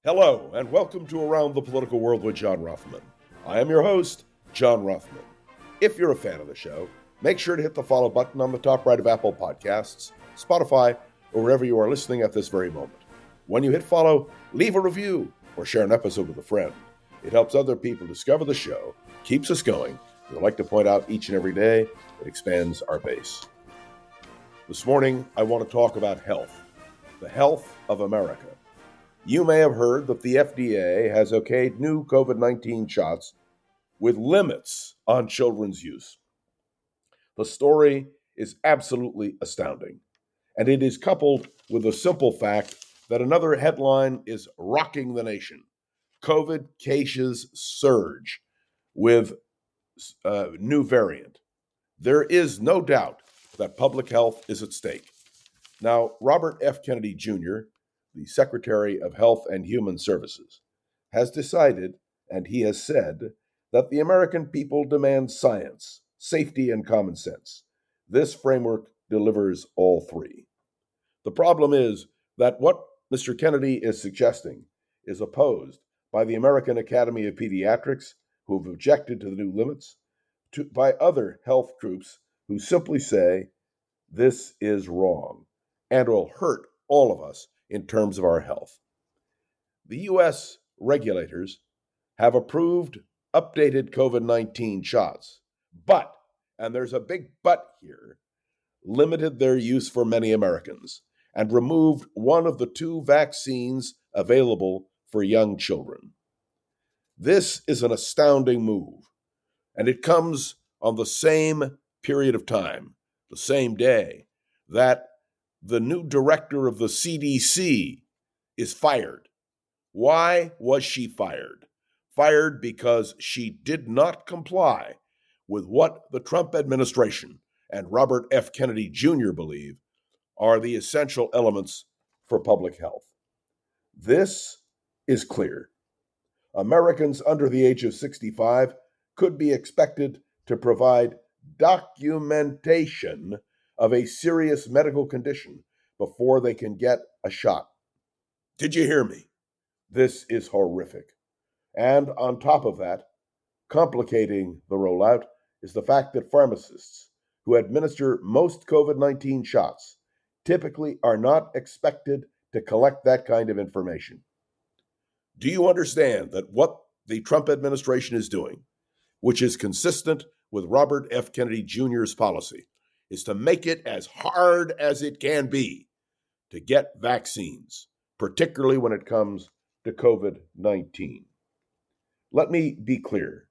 Hello, and welcome to Around the Political World with John Rothman. I am your host, John Rothman. If you're a fan of the show, make sure to hit the follow button on the top right of Apple Podcasts, Spotify, or wherever you are listening at this very moment. When you hit follow, leave a review or share an episode with a friend. It helps other people discover the show, keeps us going. As I like to point out each and every day, it expands our base. This morning, I want to talk about health, the health of America. You may have heard that the FDA has okayed new COVID-19 shots with limits on children's use. The story is absolutely astounding, and it is coupled with the simple fact that another headline is rocking the nation. COVID cases surge with a new variant. There is no doubt that public health is at stake. Now, Robert F. Kennedy Jr., the Secretary of Health and Human Services, has decided, and he has said, that the American people demand science, safety, and common sense. This framework delivers all three. The problem is that what Mr. Kennedy is suggesting is opposed by the American Academy of Pediatrics, who have objected to the new limits, by other health groups who simply say this is wrong and will hurt all of us in terms of our health. The U.S. regulators have approved updated COVID-19 shots, but, and there's a big but here, limited their use for many Americans and removed one of the two vaccines available for young children. This is an astounding move, and it comes on the same period of time, the same day, that the new director of the CDC is fired. Why was she fired? Fired because she did not comply with what the Trump administration and Robert F. Kennedy Jr. believe are the essential elements for public health. This is clear. Americans under the age of 65 could be expected to provide documentation of a serious medical condition before they can get a shot. Did you hear me? This is horrific. And on top of that, complicating the rollout is the fact that pharmacists who administer most COVID-19 shots typically are not expected to collect that kind of information. Do you understand that what the Trump administration is doing, which is consistent with Robert F. Kennedy Jr.'s policy, is to make it as hard as it can be to get vaccines, particularly when it comes to COVID-19. Let me be clear.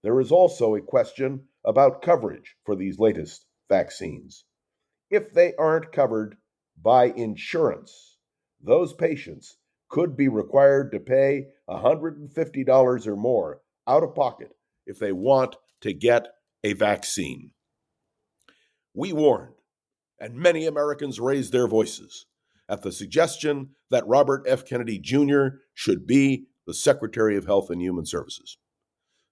There is also a question about coverage for these latest vaccines. If they aren't covered by insurance, those patients could be required to pay $150 or more out of pocket if they want to get a vaccine. We warned, and many Americans raised their voices at the suggestion that Robert F. Kennedy Jr. should be the Secretary of Health and Human Services.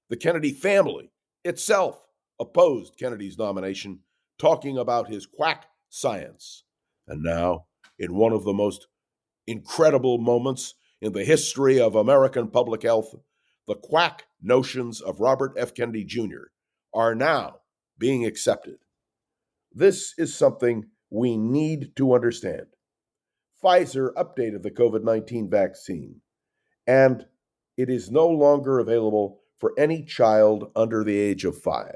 The Kennedy family itself opposed Kennedy's nomination, talking about his quack science. And now, in one of the most incredible moments in the history of American public health, the quack notions of Robert F. Kennedy Jr. are now being accepted. This is something we need to understand. Pfizer updated the COVID-19 vaccine, and it is no longer available for any child under the age of 5.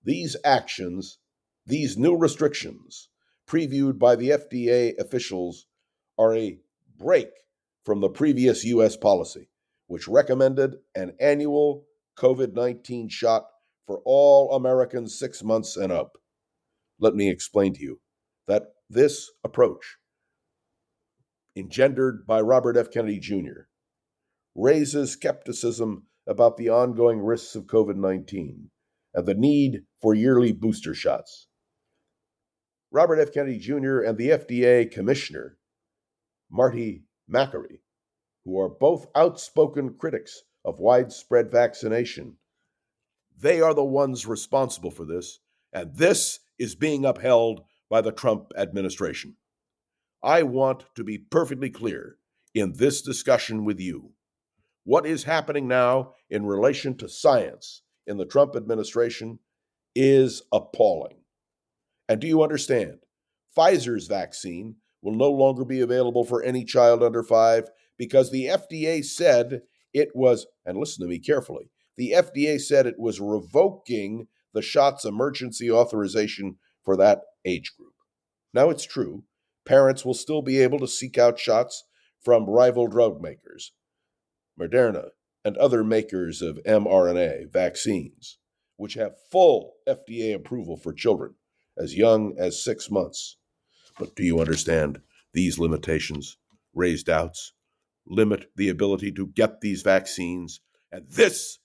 These actions, these new restrictions, previewed by the FDA officials, are a break from the previous U.S. policy, which recommended an annual COVID-19 shot for all Americans 6 months and up. Let me explain to you that this approach, engendered by Robert F. Kennedy Jr., raises skepticism about the ongoing risks of COVID-19 and the need for yearly booster shots. Robert F. Kennedy Jr. and the FDA Commissioner, Marty Makary, who are both outspoken critics of widespread vaccination, they are the ones responsible for this, and this is being upheld by the Trump administration. I want to be perfectly clear. in this discussion with you. What is happening now in relation to science in the Trump administration is appalling. And do you understand? Pfizer's vaccine will no longer be available for any child under 5 because the FDA said it was, and listen to me carefully, the FDA said it was revoking the shot's emergency authorization for that age group. Now, it's true, parents will still be able to seek out shots from rival drug makers, Moderna, and other makers of mRNA vaccines, which have full FDA approval for children as young as 6 months. But do you understand these limitations raise doubts, limit the ability to get these vaccines? And this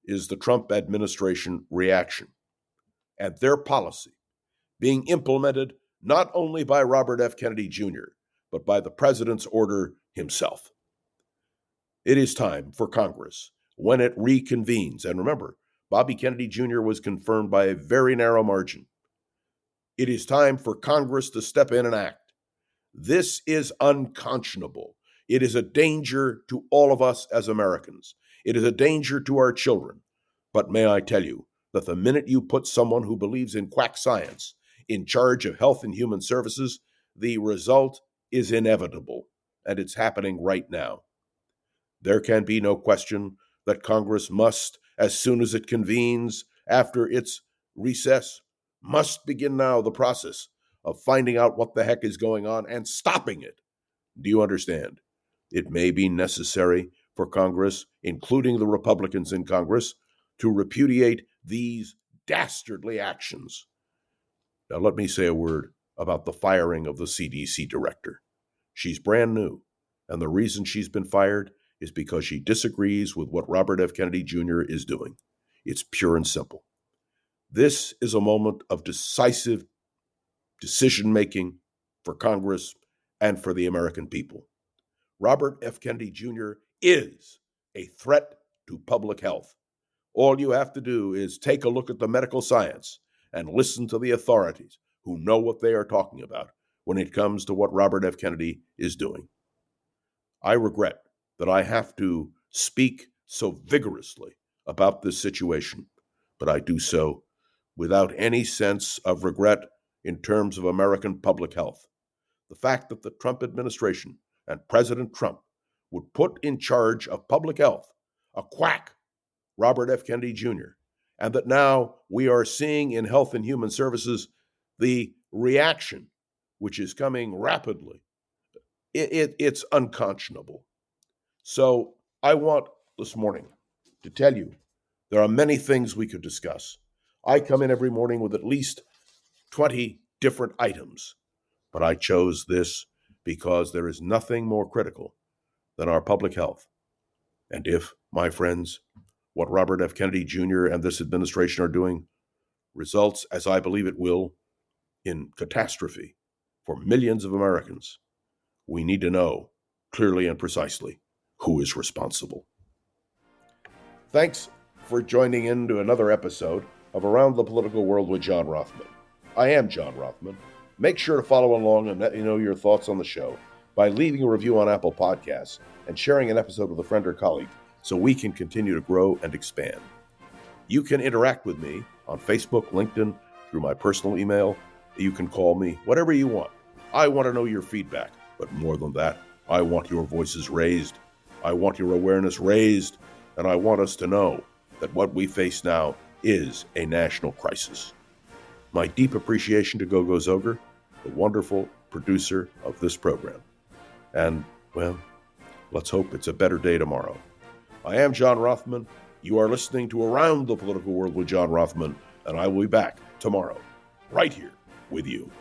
is the Trump administration reaction and their policy being implemented not only by Robert F. Kennedy Jr., but by the president's order himself. It is time for Congress, when it reconvenes, and remember, Bobby Kennedy Jr. was confirmed by a very narrow margin. It is time for Congress to step in and act. This is unconscionable. It is a danger to all of us as Americans. It is a danger to our children. But may I tell you that the minute you put someone who believes in quack science in charge of Health and Human Services, the result is inevitable, and it's happening right now. There can be no question that Congress must, as soon as it convenes after its recess, must begin now the process of finding out what the heck is going on and stopping it. Do you understand? It may be necessary for Congress, including the Republicans in Congress, to repudiate these dastardly actions. Now, let me say a word about the firing of the CDC director. She's brand new, and the reason she's been fired is because she disagrees with what Robert F. Kennedy Jr. is doing. It's pure and simple. This is a moment of decisive decision-making for Congress and for the American people. Robert F. Kennedy Jr. is a threat to public health. All you have to do is take a look at the medical science and listen to the authorities who know what they are talking about when it comes to what Robert F. Kennedy is doing. I regret that I have to speak so vigorously about this situation, but I do so without any sense of regret in terms of American public health. The fact that the Trump administration and President Trump would put in charge of public health a quack, Robert F. Kennedy Jr., and that now we are seeing in Health and Human Services the reaction, which is coming rapidly. It's unconscionable. So I want this morning to tell you there are many things we could discuss. I come in every morning with at least 20 different items, but I chose this because there is nothing more critical than our public health. And if, my friends, what Robert F. Kennedy Jr. and this administration are doing results, as I believe it will, in catastrophe for millions of Americans, we need to know clearly and precisely who is responsible. Thanks for joining in to another episode of Around the Political World with John Rothman. I am John Rothman. Make sure to follow along and let me know your thoughts on the show by leaving a review on Apple Podcasts and sharing an episode with a friend or colleague so we can continue to grow and expand. You can interact with me on Facebook, LinkedIn, through my personal email. You can call me, whatever you want. I want to know your feedback, but more than that, I want your voices raised. I want your awareness raised, and I want us to know that what we face now is a national crisis. My deep appreciation to Gogo Zoger, the wonderful producer of this program. And, well, let's hope it's a better day tomorrow. I am John Rothman. You are listening to Around the Political World with John Rothman, and I will be back tomorrow, right here with you.